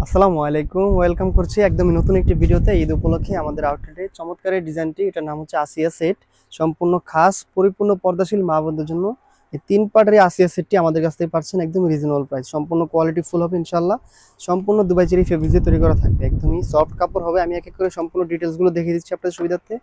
আসসালামু আলাইকুম, ওয়েলকাম করছি একদমই নতুন একটি ভিডিওতে। ঈদ উপলক্ষে আমাদের আউটলেটে চমৎকার এই ডিজাইনটি, এটার নাম হচ্ছে আসিয়া সেট। সম্পূর্ণ খাস পরিপূর্ণ পর্দাশীল মা বোনদের জন্য এই 3 পার্টের এই আসিয়া সেটটি আমাদের কাছ থেকে পাচ্ছেন একদম রিজনেবল প্রাইস। সম্পূর্ণ কোয়ালিটি ফুল হবে ইনশাল্লাহ। সম্পূর্ণ দুবাই চেরি ফেব্রিক দিয়ে তৈরি করা থাকবে, একদমই সফট কাপড় হবে। আমি এক এক করে সম্পূর্ণ ডিটেলসগুলো দেখিয়ে দিচ্ছি আপনাদের সুবিধার্থে।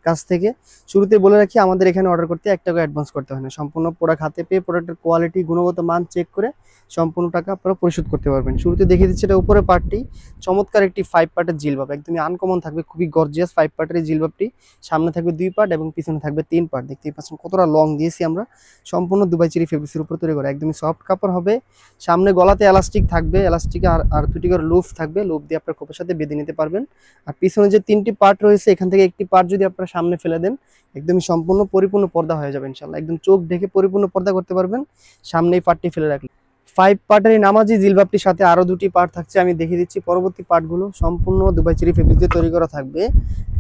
কাছ থেকে শুরুতে বলে রাখি, আমাদের এখানে অর্ডার করতে 1 টাকা অ্যাডভান্স করতে হয় না। সম্পূর্ণ প্রোডাক্ট হাতে পেয়ে প্রোডাক্টের কোয়ালিটি গুণগত মান চেক করে সম্পূর্ণ টাকা আপনারা পরিশোধ করতে পারবেন। শুরুতে দেখিয়ে দিচ্ছি এটা উপরে পার্টটি চমৎকার একটি 5 পার্টের জিলবাব, একদমই আনকমন থাকবে, খুবই গর্জিয়াস 5 পার্টের এই জিলবাবটি। সামনে থাকবে 2 পার্ট এবং পিছনে থাকবে 3 পার্ট। দেখতেই পাচ্ছেন কতটা লং দিয়েছি আমরা। সম্পূর্ণ দুবাই চেরি ফেব্রিক্সের উপর তৈরি করা, একদমই সফট কাপড় হবে। সামনে গলাতে এলাস্টিক থাকবে, এলাস্টিক আর দুটি করে লুপ থাকবে, লুপ দিয়ে আপনার কোপের সাথে বেঁধে নিতে পারবেন। আর পিছনে যে 3টি পার্ট রয়েছে, এখান থেকে একটি পার্ট যদি আপনারা সামনে ফেলে দেন, একদমই সম্পূর্ণ পরিপূর্ণ পর্দা হয়ে যাবে ইনশাল্লাহ। একদম চোখ ঢেকে পরিপূর্ণ পর্দা করতে পারবেন সামনেই পার্টটি ফেলে রাখলে। 5 পার্টের এই নামাজি জিলবাবটির সাথে আরো 2টি পার্ট থাকছে, আমি দেখিয়ে দিচ্ছি। পরবর্তী পার্টগুলো সম্পূর্ণ দুবাই চেরি ফেব্রিক দিয়ে তৈরি করা থাকবে।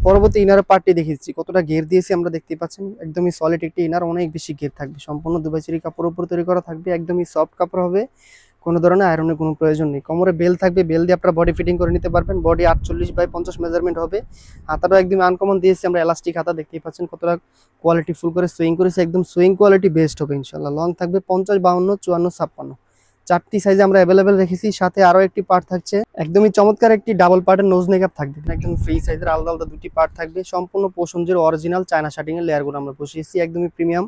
পরবর্তী ইনার পার্টটি দেখিয়ে দিচ্ছি, কতটা ঘের দিয়েছি আমরা দেখতেই পাচ্ছেন। একদমই সলিড একটি ইনার, অনেক বেশি ঘের থাকবে। সম্পূর্ণ দুবাই চেরি কাপড়ের উপর তৈরি করা থাকবে, একদমই সফট কাপড় হবে। কোনো ধরনের আয়রনের কোনো প্রয়োজন নেই। কোমরে বেল থাকবে, বেল দিয়ে আপনারা বডি ফিটিং করে নিতে পারবেন। বডি 48/50 মেজারমেন্ট হবে। হাতাটাও একদম আনকমন দিয়েছি আমরা, এলাস্টিক হাতা। দেখতেই পাচ্ছেন কতটা কোয়ালিটি ফুল করে সুইং করেছে, একদম সুইং কোয়ালিটি বেস্ট হবে ইনশাল্লাহ। লং থাকবে 50, 52, 54, 56, 4টি সাইজে আমরা অ্যাভেলেবেল রেখেছি। সাথে আরো একটি পার্ট থাকছে, একদমই চমৎকার একটি ডাবল পার্টের নোজ নেকআপ থাকবে, একদম ফ্রি সাইজের আলাদা আলাদা 2টি পার্ট থাকবে। সম্পূর্ণ পোশনজের অরিজিনাল চায়না শার্টিং এর লেয়ারগুলো আমরা বসিয়েছি, একদমই প্রিমিয়াম,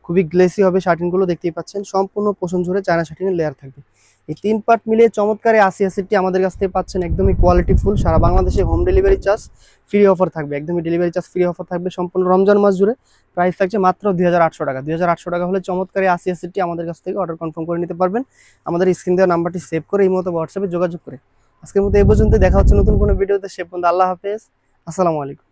খুবই গ্লেসি হবে শার্টিংগুলো। দেখতেই পাচ্ছেন সম্পূর্ণ পোশনজোরে চায়না শার্টিং এর লেয়ার থাকবে। এই 3 পার্ট মিলিয়ে চমৎকার এই আসিয়া সেটটি আমাদের কাছ থেকে পাচ্ছেন একদমই কোয়ালিটি ফুল। সারা বাংলাদেশে home delivery charge free offer থাকবে, একদমই ডেলিভারি চার্জ ফ্রি অফার থাকবে সম্পূর্ণ রমজান মাস জুড়ে। প্রাইস থাকছে মাত্র 2800 টাকা। 2800 টাকা হলে চমৎকার এই আসিয়া সেটটি আমাদের কাছ থেকে অর্ডার কনফার্ম করে নিতে পারবেন। আমাদের স্ক্রিন দেওয়া নাম্বারটি সেভ করে এই মতো হোয়াটসঅ্যাপে যোগাযোগ করে। আজকের মতো এই পর্যন্ত, দেখা হচ্ছে নতুন কোনো ভিডিওতে। সে পর্যন্ত আল্লাহ হাফেজ, আসসালামু আলাইকুম।